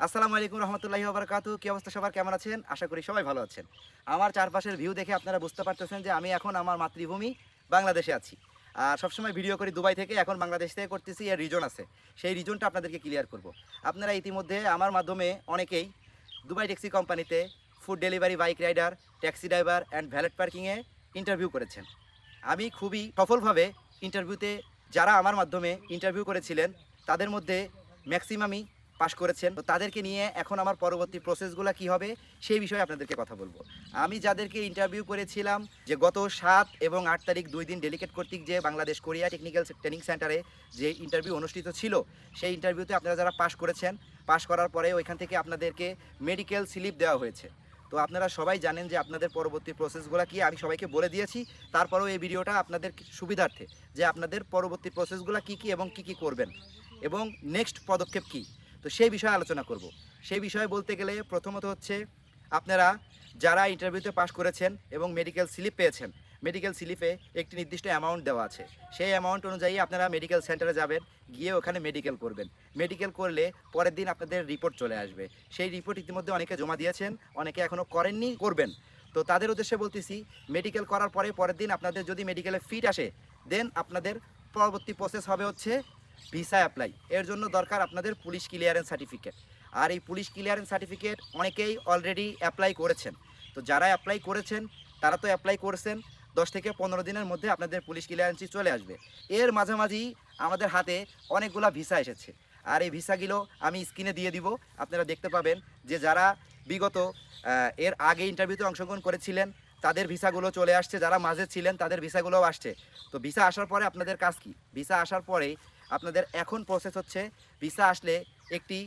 আসসালামু আলাইকুম রহমতুল্লাহি ওয়া বারাকাতুহু। কি অবস্থা সবার, কেমন আছেন? আশা করি সবাই ভালো আছেন। আমার চারপাশের ভিউ দেখে আপনারা বুঝতে পারতেছেন যে আমি এখন আমার মাতৃভূমি বাংলাদেশে আছি। আর সবসময় ভিডিও করি দুবাই থেকে, এখন বাংলাদেশ থেকে করতেছি। এর রিজন আছে, সেই রিজনটা আপনাদেরকে ক্লিয়ার করব। আপনারা ইতিমধ্যে আমার মাধ্যমে অনেকেই দুবাই ট্যাক্সি কোম্পানিতে food delivery, bike rider, taxi driver and valet পার্কিংয়ে ইন্টারভিউ করেছেন। আমি খুবই সফলভাবে ইন্টারভিউতে, যারা আমার মাধ্যমে ইন্টারভিউ করেছিলেন তাদের মধ্যে ম্যাক্সিমামই পাশ করেছেন। তো তাদেরকে নিয়ে এখন আমার পরবর্তী প্রসেসগুলো কি হবে সেই বিষয়ে আপনাদেরকে কথা বলবো। আমি যাদেরকে ইন্টারভিউ করেছিলাম, যে গত 7 এবং 8 তারিখ 2 দিন ডেলিগেট কর্তৃক যে বাংলাদেশ কোরিয়া টেকনিক্যাল ট্রেনিং সেন্টারে যে ইন্টারভিউ অনুষ্ঠিত ছিল, সেই ইন্টারভিউতে আপনারা যারা পাশ করেছেন, পাশ করার পরে ওইখান থেকে আপনাদেরকে মেডিকেল স্লিপ দেওয়া হয়েছে। তো আপনারা সবাই জানেন যে আপনাদের পরবর্তী প্রসেসগুলো কি, আমি সবাইকে বলে দিয়েছি। তারপরেও এই ভিডিওটা আপনাদের সুবিধার্থে যে আপনাদের পরবর্তী প্রসেসগুলো কি কি এবং কি কি করবেন এবং নেক্সট পদক্ষেপ কি, তো সেই বিষয়ে আলোচনা করব। সেই বিষয়ে বলতে গেলে প্রথমত হচ্ছে, আপনারা যারা ইন্টারভিউতে পাশ করেছেন এবং মেডিকেল স্লিপ পেয়েছেন, মেডিকেল স্লিপে একটি নির্দিষ্ট অ্যামাউন্ট দেওয়া আছে। সেই অ্যামাউন্ট অনুযায়ী আপনারা মেডিকেল সেন্টারে যাবেন, গিয়ে ওখানে মেডিকেল করবেন। মেডিকেল করলে পরের দিন আপনাদের রিপোর্ট চলে আসবে। সেই রিপোর্ট ইতিমধ্যে অনেকে জমা দিয়েছেন, অনেকে এখনও করেননি, করবেন। তো তাদের উদ্দেশ্যে বলতেছি, মেডিকেল করার পরে পরের দিন আপনাদের যদি মেডিকেলে ফিট আসে, দেন আপনাদের পরবর্তী প্রসেস হবে হচ্ছে ভিসা অ্যাপ্লাই। এর জন্য দরকার আপনাদের পুলিশ ক্লিয়ারেন্স সার্টিফিকেট। আর এই পুলিশ ক্লিয়ারেন্স সার্টিফিকেট অনেকেই অলরেডি অ্যাপ্লাই করেছেন। তো যারা অ্যাপ্লাই করেছেন তারা তো অ্যাপ্লাই করেছেন, 10 থেকে 15 দিনের মধ্যে আপনাদের পুলিশ ক্লিয়ারেন্সই চলে আসবে। এর মাঝামাঝি আমাদের হাতে অনেকগুলো ভিসা এসেছে। আর এই ভিসাগুলো আমি স্ক্রিনে দিয়ে দিব, আপনারা দেখতে পাবেন যে যারা বিগত এর আগে ইন্টারভিউতে অংশগ্রহণ করেছিলেন তাদের ভিসাগুলো চলে আসছে, যারা মাঝে ছিলেন তাদের ভিসাগুলোও আসছে। তো ভিসা আসার পরে আপনাদের কাজ কি? ভিসা আসার পরেই আপনাদের এখন প্রসেস হচ্ছে, ভিসা আসলে একটি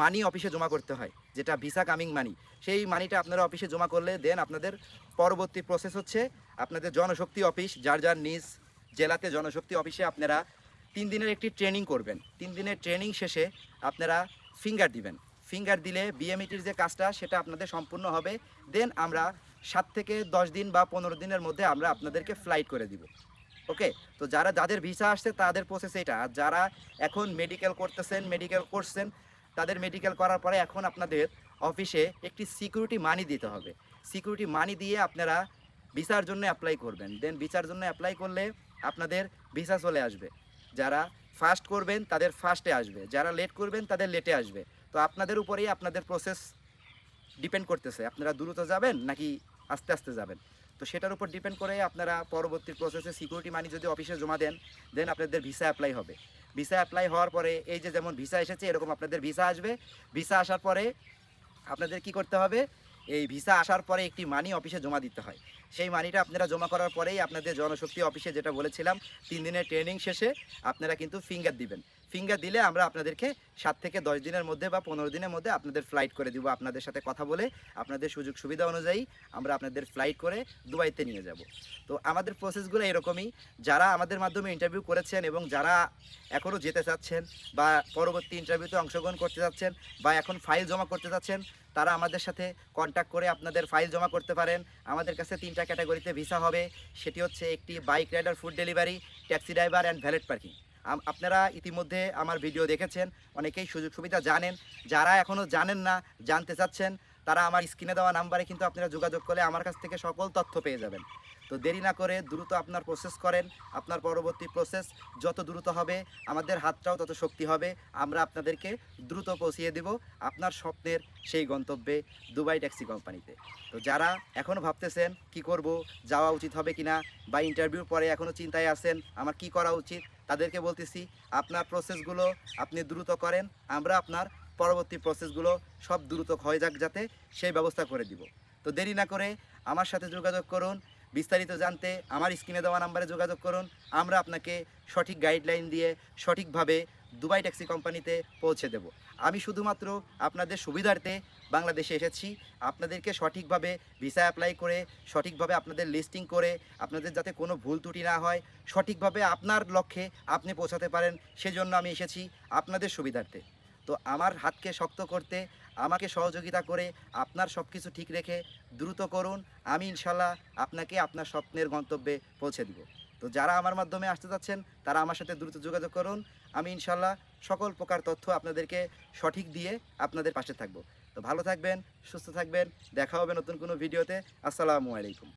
মানি অফিসে জমা করতে হয়, যেটা ভিসা কামিং মানি। সেই মানিটা আপনারা অফিসে জমা করলে দেন আপনাদের পরবর্তী প্রসেস হচ্ছে আপনাদের জনশক্তি অফিস, যার যার নিজ জেলাতে জনশক্তি অফিসে আপনারা 3 দিনের একটি ট্রেনিং করবেন। 3 দিনের ট্রেনিং শেষে আপনারা ফিঙ্গার দিবেন। ফিঙ্গার দিলে বিএমইটির যে কাজটা সেটা আপনাদের সম্পূর্ণ হবে। দেন আমরা 7 থেকে 10 দিন বা 15 দিনের মধ্যে আমরা আপনাদেরকে ফ্লাইট করে দিব। ওকে। তো যাদের ভিসা আসছে তাদের প্রসেস এটা। আর যারা এখন মেডিকেল করতেছেন, মেডিকেল করছেন, তাদের মেডিকেল করার পরে এখন আপনাদের অফিসে একটি সিকিউরিটি মানি দিতে হবে। সিকিউরিটি মানি দিয়ে আপনারা ভিসার জন্য অ্যাপ্লাই করবেন। দেন ভিসার জন্য অ্যাপ্লাই করলে আপনাদের ভিসা চলে আসবে। যারা ফাস্ট করবেন তাদের ফাস্টে আসবে, যারা লেট করবেন তাদের লেটে আসবে। তো আপনাদের উপরেই আপনাদের প্রসেস ডিপেন্ড করতেছে, আপনারা দ্রুত যাবেন নাকি আস্তে আস্তে যাবেন। তো সেটার উপর ডিপেন্ড করে আপনারা পরবর্তী প্রসেসে সিকিউরিটি মানি যদি অফিসে জমা দেন, দেন আপনাদের ভিসা অ্যাপ্লাই হবে। ভিসা অ্যাপ্লাই হওয়ার পরে এই যে যেমন ভিসা এসেছে এরকম আপনাদের ভিসা আসবে। ভিসা আসার পরে আপনাদের কি করতে হবে, এই ভিসা আসার পরে একটি মানি অফিসে জমা দিতে হয়। সেই মানিটা আপনারা জমা করার পরেই আপনাদের জনশক্তি অফিসে, যেটা বলেছিলাম 3 দিনের ট্রেনিং শেষে আপনারা কিন্তু ফিঙ্গার দিবেন। ফিঙ্গার দিলে আমরা আপনাদেরকে 7 থেকে 10 দিনের মধ্যে বা 15 দিনের মধ্যে আপনাদের ফ্লাইট করে দিব। আপনাদের সাথে কথা বলে আপনাদের সুযোগ সুবিধা অনুযায়ী আমরা আপনাদের ফ্লাইট করে দুবাইতে নিয়ে যাব। তো আমাদের প্রসেসগুলো এরকমই। যারা আমাদের মাধ্যমে ইন্টারভিউ করেছেন এবং যারা এখনও যেতে চাচ্ছেন বা পরবর্তী ইন্টারভিউতে অংশগ্রহণ করতে চাচ্ছেন বা এখন ফাইল জমা করতে চাচ্ছেন, তারা আমাদের সাথে কন্ট্যাক্ট করে আপনাদের ফাইল জমা করতে পারেন। আমাদের কাছে 3টা ক্যাটাগরিতে ভিসা হবে। সেটি হচ্ছে একটি bike rider, food delivery, taxi driver and valet parking. আপনারা ইতিমধ্যে আমার ভিডিও দেখেছেন, অনেকেই সুযোগ সুবিধা জানেন। যারা এখনও জানেন না, জানতে চাচ্ছেন, তারা আমার স্ক্রিনে দেওয়া নাম্বারে কিন্তু আপনারা যোগাযোগ করলে আমার কাছ থেকে সকল তথ্য পেয়ে যাবেন। তো দেরি না করে দ্রুত আপনার প্রসেস করেন। আপনার পরবর্তী প্রসেস যত দ্রুত হবে আমাদের হাতটাও তত শক্তি হবে। আমরা আপনাদেরকে দ্রুত পৌঁছিয়ে দেব আপনার স্বপ্নের সেই গন্তব্যে, দুবাই ট্যাক্সি কোম্পানিতে। তো যারা এখনও ভাবতেছেন কি করব, যাওয়া উচিত হবে কিনা, বা ইন্টারভিউর পরে এখনও চিন্তায় আছেন আমার কি করা উচিত, তাদেরকে বলতেছি আপনার প্রসেসগুলো আপনি দ্রুত করেন। আমরা আপনার পরবর্তী প্রসেসগুলো সব দ্রুত হয়ে যাক যাতে, সেই ব্যবস্থা করে দিব। তো দেরি না করে আমার সাথে যোগাযোগ করুন। বিস্তারিত জানতে আমার স্ক্রিনে দেওয়া নাম্বারে যোগাযোগ করুন। আমরা আপনাকে সঠিক গাইডলাইন দিয়ে সঠিকভাবে দুবাই ট্যাক্সি কোম্পানিতে পৌঁছে দেব। আমি শুধুমাত্র আপনাদের সুবিধার্থে বাংলাদেশে এসেছি, আপনাদেরকে সঠিকভাবে ভিসা অ্যাপ্লাই করে, সঠিকভাবে আপনাদের লিস্টিং করে, আপনাদের যাতে কোনো ভুল ত্রুটি না হয়, সঠিকভাবে আপনার লক্ষ্যে আপনি পৌঁছাতে পারেন, সেজন্য আমি এসেছি আপনাদের সুবিধার্থে। তো আমার হাতকে শক্ত করতে, আমাকে সহযোগিতা করে আপনার সব কিছু ঠিক রেখে দ্রুত করুন। আমি ইনশাল্লাহ আপনাকে আপনার স্বপ্নের গন্তব্যে পৌঁছে দিব। তো যারা আমার মাধ্যমে আসতে চাচ্ছেন তারা আমার সাথে দ্রুত যোগাযোগ করুন। আমি ইনশাল্লাহ সকল প্রকার তথ্য আপনাদেরকে সঠিক দিয়ে আপনাদের পাশে থাকবো। তো ভালো থাকবেন, সুস্থ থাকবেন, দেখা হবে নতুন কোনো ভিডিওতে। আসসালামু আলাইকুম।